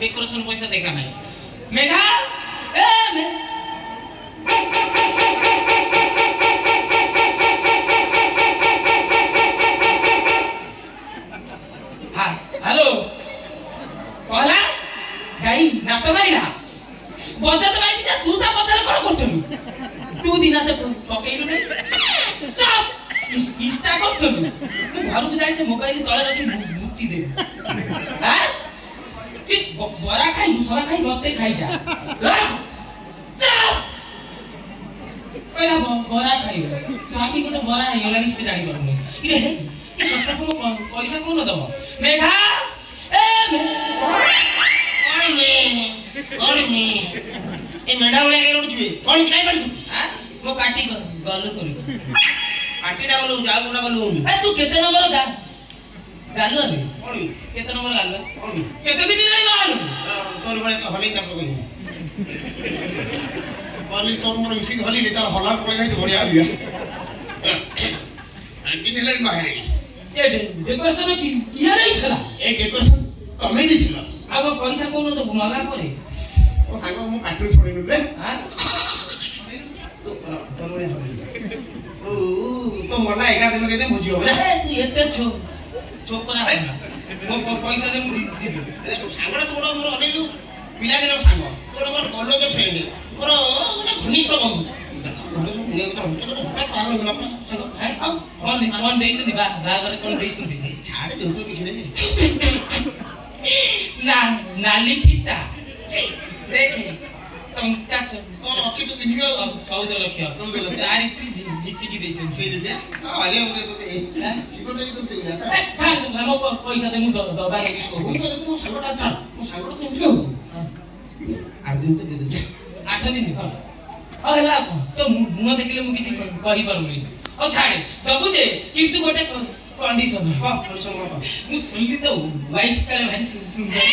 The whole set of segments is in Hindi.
डेकोरेशन पैसा देखा नहीं मेघा ए हाँ हेलो कहला गाई नाच भाई ना बजा तो भाई तू ता पछारे कोन करथलु तू दिना ते पकेइलु नै चुप इस्टा करथलु तू घर को जाई से मोबाइल तळे रखी मुक्ति दे हां कि बरा खाई सरा खाई मते खाई जा चुप पहिला बरा खाई स्वामी कोटे बरा हेलानी से जानी परनु इरे ई सस्ता को पैसा कोन दबो मेघा ए ओनी ए मेडा वाला के उठबे कोन काई पड़ू हां मो पार्टी गलो करू पार्टी डा गलो जा गुना गलो ए तू केते नंबर जा गालो रे कोन केते नंबर गालो कोन केते दिन रे गालो तोर बळे तो हली तक कोई पाली तोर मोर इसी हली ले तार हला कोई नहीं बढ़िया लिया अंतिम हेलन बाहर ए डेकोरेशन की किया नहीं छला ए डेकोरेशन कमे दिथिला अब पैसा कोन तो घुमाला करे ओ सांगो मो काटू छोड़िनु रे हां तो तोरे हली ओ तो मना 11 दिन के भुजी हो ए तू एते छोकरा मो पैसा दे मु जीबी अरे सांगडा तो बडो मोर अनेलु पिला दिन सांग तोर मोर कॉलेज फ्रेंड मोर गोटे घनिष्ठ बंधु घरे सब मिले तो हमके तो हटात पागल होला अपन सांग अब कौन देइछ दिबा बागर कौन देइछ छाड़ दे तो किछ नहीं ना नाली किता देखे तुम काच और अच्छी तो तिनियो 14 लाख चार स्त्री बीसी की देछन दे दे आ आले मुझे तो ए सिकोटे तो से गया ए छाड़ हम पैसा दे मु दबा के को सांगटा छाड़ मु सांगटा तो एंती हो 8 दिन तो दे दे 8 दिन अहला तो मुंह देखले मु किछि कहि परमुनी ओ छाड़ दबु जे किंतु गोटे कंडीशन हां कंडीशन मु सुनली तो वाइफ काले भारी सुंदर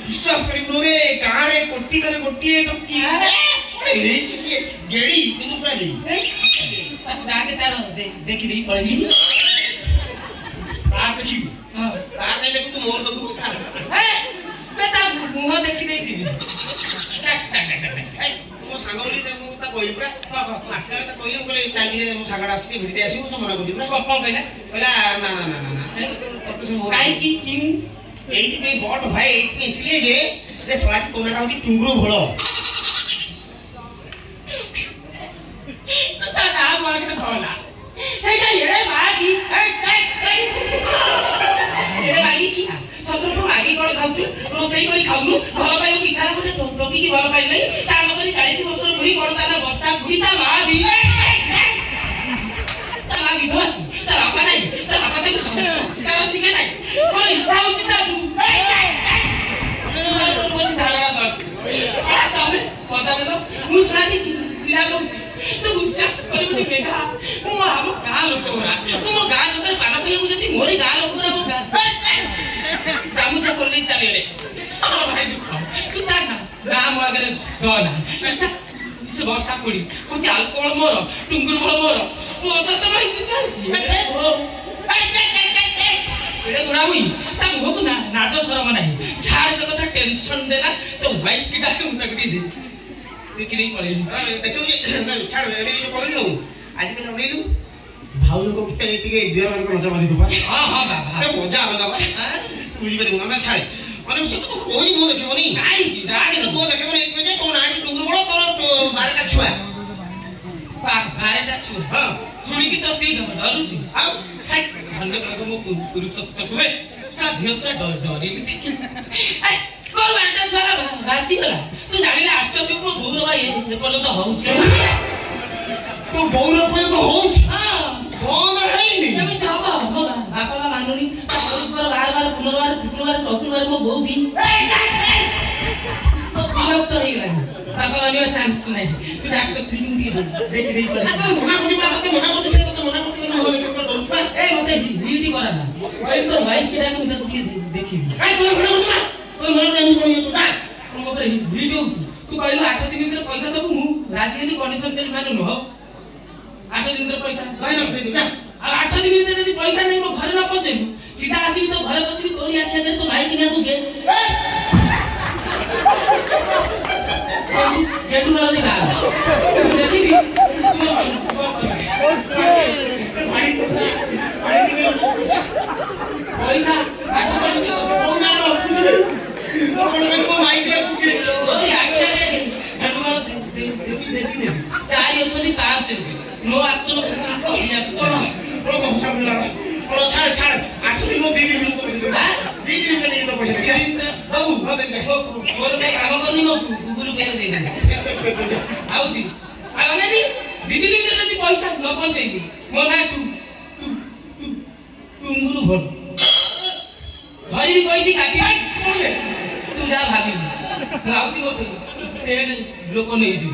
विश्वास करी मोरे गां रे कोटी करे कोटी टोकी ए किसी गेड़ी तू पूरा गेड़ी ताके तार देखि नहीं पड़ली तार देखि हां तार नहीं देखु तो मोर देखु ए मैं ता मुंह देखि नहीं जीबी टक टक टक ए मो सांगोली ते मु ता कोइ पूरा आसे ता कोइ हम चाली मो सांगडा आसी भिडी आसी मु मना कोइ पूरा कोन कहला कहला ना ना ना ना काई की किम एठी पे बट भाई एठी इसलिए जे रे स्वाटी कोनटा होती टुंगरो भलो तो ता नाम आके कहला सेटा एड़े मागी एड़े मागी छी ससुर को मागी कोन खाउछु रोसई करी खाउनु भलो पाइयो की इच्छा मते टोकी की भलो पाइ नै ता नकरी 40 वर्ष बुढ़ी कोन ता ना वर्षा बुढ़ी ता मा भी ता मा भी धोती ता बापा नै ता बापा ते संस्कार सिखे नै कोन इच्छा होती ता तो विश्वास करबनी मेघा मो हम का लोक मोरा तुम गा चकर पाना करे मु जति मोरे गा लोक मोरा मो गामुछा बोलले चले रे ओ भाई दुख तू ता ना नाम आगरे दो ना अच्छा से वर्षा कोडी कुछ अल्कोहल मोर टुंगुर मोर मो तो भाई एडे गुना हुई ता मुह को ना नाचो शरम नाही छाड़ से कथा टेंशन देना तो वाइफ की डाके मु तक दे देखि नहीं पड़े देखो जे ना छाड़ रे जो कहलु आज के रनेलु भाउ लोग पे टिके देर मान को मजा मजी दुपा हां हां बाबा ए मजा आगा बा तू बुझी पारी ना छाड़ माने से तो कोई मो देखिबो नहीं नाइ जागे तो मो देखिबो एक मिनिट तो नाटी टुंगुर बळो तोर 12टा छुआ 12टा छुआ हां सुनी की तो स्थिर डरू छी आ हंडे को मो पुरुषत्व को सा झियो छुआ डरी ए कोर 12टा छुआ भासी गला तू जानिले आश्चर्य को बहुर भाई ए पर्यंत होउछ तो बहुर पर्यंत होउछ हां कोन हैनी तमे जाबा मो बापा मा मानुनी पर बार पुनर्बार त्रिपुरबार चतुर्बार मो बहु भी तो बिरक्त हो गला बापा मानियो चांस नहीं तू डॉक्टर फिल्म की देख देई पड़े मना कोनी बात तो मना कोनी से तो मना कोनी न होले के दरुपा ए मते ब्यूटी करा ना ओइ तो वाइफ के डाक मते के देखी ए तो मना कोनी तो मना देनी कोनी तो ता मो पर वीडियो तू कहलु 8 दिन भीतर पैसा देबु मु राजी हेली कंडीशन तेल मानु न हो 8 दिन भीतर पैसा भाई न देबी ना आ 8 दिन भीतर यदि पैसा नहीं मो घरे न पहुंचेबु सीधा आसीबी तो घरे बसीबी तोरी आखि आगे तो माइक किना तू गे गेटू वाला दिखा देखी पैसा चारि अछनी 500 नो एक्शन छाड़ छाड़ 8 दिन में 2 दिन में 2 दिन में नहीं तो पैसा बाबू मोर पे काम करनी मो गूगल पे दे दे आउची आने भी दीदी दिन जदी पैसा न पहुंचेबी मो ना टुंगुरु भर धरी कहि काटी तू जा भाभी आउची मो ट्रेन लोक नहीं जी